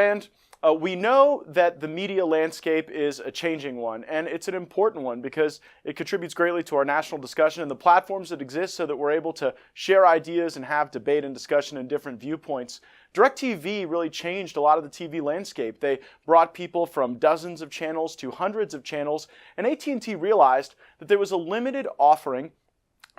Firebrand, we know that the media landscape is a changing one, and it's an important one because it contributes greatly to our national discussion and the platforms that exist so that we're able to share ideas and have debate and discussion and different viewpoints. DirecTV really changed a lot of the TV landscape. They brought people from dozens of channels to hundreds of channels, and AT&T realized that there was a limited offering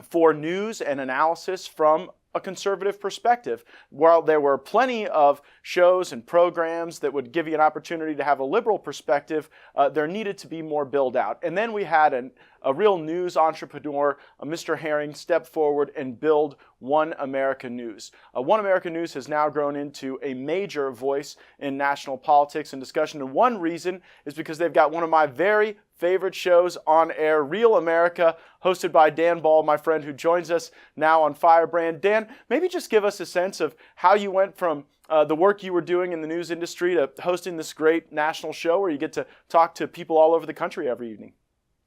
for news and analysis from a conservative perspective. While there were plenty of shows and programs that would give you an opportunity to have a liberal perspective, there needed to be more build out. And then we had a real news entrepreneur, Mr. Herring, step forward and build One America News. One America News has now grown into a major voice in national politics and discussion. And one reason is because they've got one of my very favorite shows on air, Real America, hosted by Dan Ball, my friend who joins us now on Firebrand. Dan, maybe just give us a sense of how you went from the work you were doing in the news industry to hosting this great national show where you get to talk to people all over the country every evening.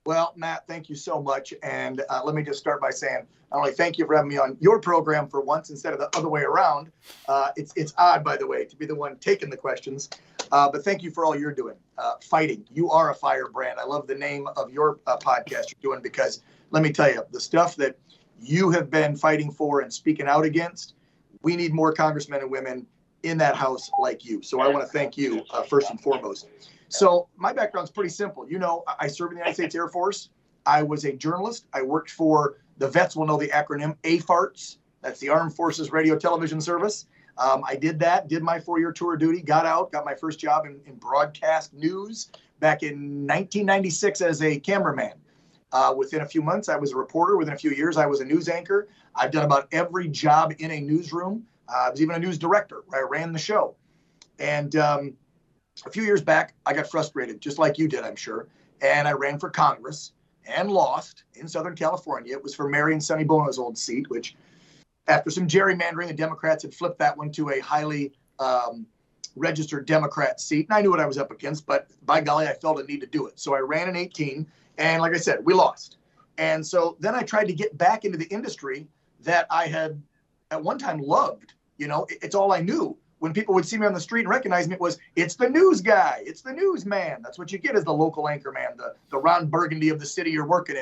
Well, Matt, thank you so much. And let me just start by saying, not only thank you for having me on your program for once instead of the other way around. It's odd, by the way, to be the one taking the questions. But thank you for all you're doing. Fighting. You are a firebrand. I love the name of your podcast you're doing because let me tell you, the stuff that you have been fighting for and speaking out against, we need more congressmen and women in that house like you. So I want to thank you first and foremost. So my background is pretty simple. You know, I served in the United States Air Force. I was a journalist. I worked for, the vets will know the acronym AFARTS. That's the Armed Forces Radio Television Service. I did that, did my 4-year tour of duty, got out, got my first job in broadcast news back in 1996 as a cameraman. Within a few months, I was a reporter. Within a few years, I was a news anchor. I've done about every job in a newsroom. I was even a news director where I ran the show. And a few years back, I got frustrated, just like you did, I'm sure. And I ran for Congress and lost in Southern California. It was for Mary and Sonny Bono's old seat, which after some gerrymandering, the Democrats had flipped that one to a highly registered Democrat seat. And I knew what I was up against, but by golly, I felt a need to do it. So I ran in 18. And like I said, we lost. And so then I tried to get back into the industry that I had at one time loved. You know, it's all I knew. When people would see me on the street and recognize me, it's the news guy. It's the newsman. That's what you get as the local anchor man, the Ron Burgundy of the city you're working in.